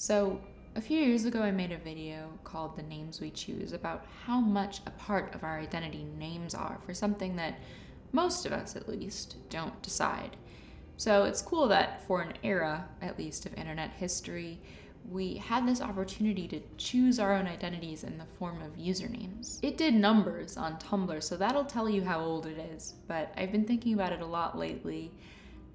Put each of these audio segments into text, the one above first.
So a few years ago, I made a video called The Names We Choose about how much a part of our identity names are for something that most of us, at least, don't decide. So it's cool that for an era, at least, of internet history, we had this opportunity to choose our own identities in the form of usernames. It did numbers on Tumblr, so that'll tell you how old it is, but I've been thinking about it a lot lately,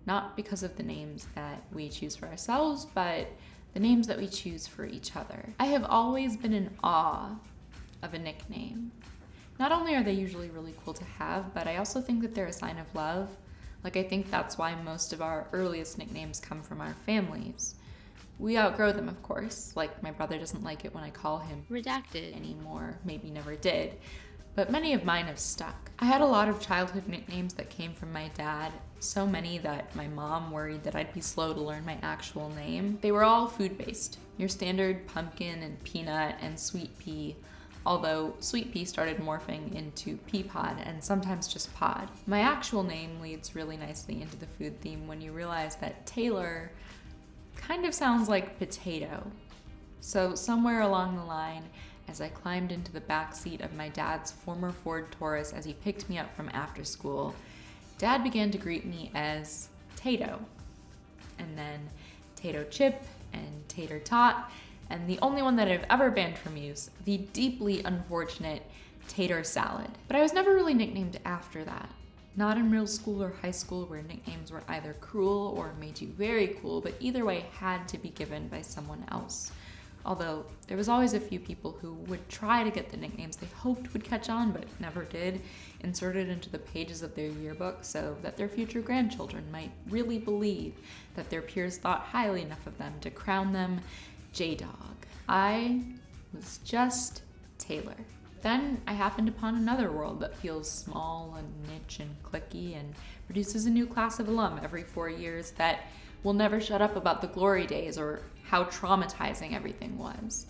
not because of the names that we choose for ourselves, but the names that we choose for each other. I have always been in awe of a nickname. Not only are they usually really cool to have, but I also think that they're a sign of love. Like, I think that's why most of our earliest nicknames come from our families. We outgrow them, of course. Like, my brother doesn't like it when I call him redacted anymore, maybe never did, but many of mine have stuck. I had a lot of childhood nicknames that came from my dad, so many that my mom worried that I'd be slow to learn my actual name. They were all food-based. Your standard pumpkin and peanut and sweet pea, although sweet pea started morphing into pea pod and sometimes just pod. My actual name leads really nicely into the food theme when you realize that Taylor kind of sounds like potato. So somewhere along the line, as I climbed into the back seat of my dad's former Ford Taurus as he picked me up from after school, Dad began to greet me as Tato, and then Tato Chip and Tater Tot, and the only one that I've ever banned from use, the deeply unfortunate Tater Salad. But I was never really nicknamed after that. Not in middle school or high school, where nicknames were either cruel or made you very cool, but either way had to be given by someone else. Although there was always a few people who would try to get the nicknames they hoped would catch on but never did, inserted into the pages of their yearbook so that their future grandchildren might really believe that their peers thought highly enough of them to crown them J-Dog. I was just Taylor. Then I happened upon another world that feels small and niche and cliquey and produces a new class of alum every 4 years that will never shut up about the glory days or how traumatizing everything was.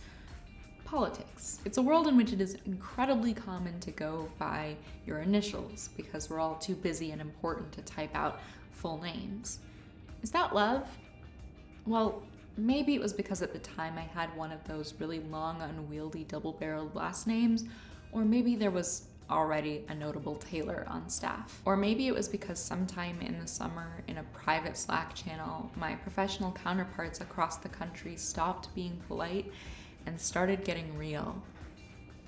Politics. It's a world in which it is incredibly common to go by your initials because we're all too busy and important to type out full names. Is that love? Well, maybe it was because at the time I had one of those really long, unwieldy, double-barreled last names, or maybe there was already a notable Taylor on staff. Or maybe it was because sometime in the summer in a private Slack channel, my professional counterparts across the country stopped being polite and started getting real.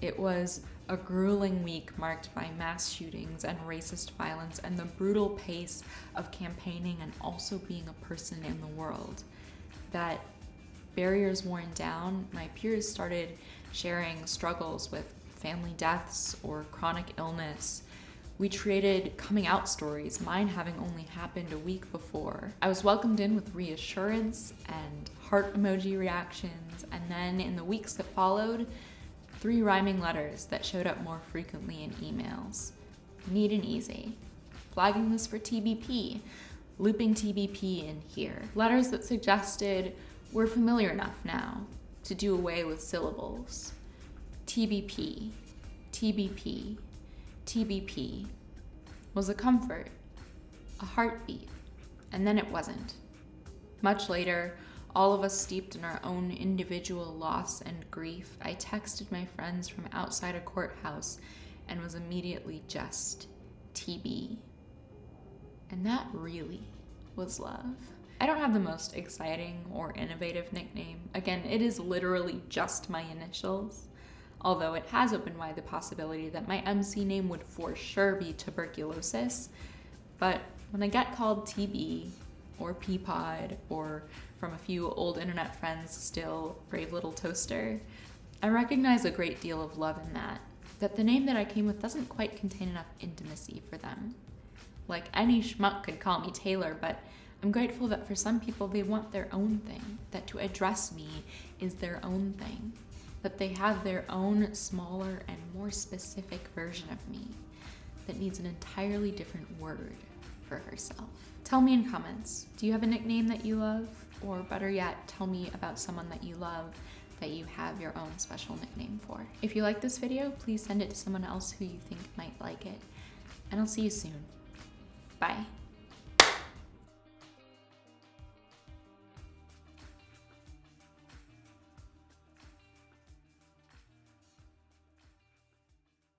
It was a grueling week marked by mass shootings and racist violence and the brutal pace of campaigning and also being a person in the world. That barriers worn down, my peers started sharing struggles with family deaths or chronic illness. We traded coming out stories, mine having only happened a week before. I was welcomed in with reassurance and heart emoji reactions, and then in the weeks that followed, 3 rhyming letters that showed up more frequently in emails. Neat and easy. Flagging this for TBP, looping TBP in here. Letters that suggested we're familiar enough now to do away with syllables. TBP, TBP, TBP was a comfort, a heartbeat, and then it wasn't. Much later, all of us steeped in our own individual loss and grief, I texted my friends from outside a courthouse and was immediately just TB. And that really was love. I don't have the most exciting or innovative nickname. Again, it is literally just my initials. Although it has opened wide the possibility that my MC name would for sure be tuberculosis. But when I get called TB or Peapod or from a few old internet friends still Brave Little Toaster, I recognize a great deal of love in that the name that I came with doesn't quite contain enough intimacy for them. Like, any schmuck could call me Taylor, but I'm grateful that for some people they want their own thing, that to address me is their own thing, that they have their own smaller and more specific version of me that needs an entirely different word for herself. Tell me in comments, do you have a nickname that you love? Or better yet, tell me about someone that you love that you have your own special nickname for. If you like this video, please send it to someone else who you think might like it. And I'll see you soon. Bye.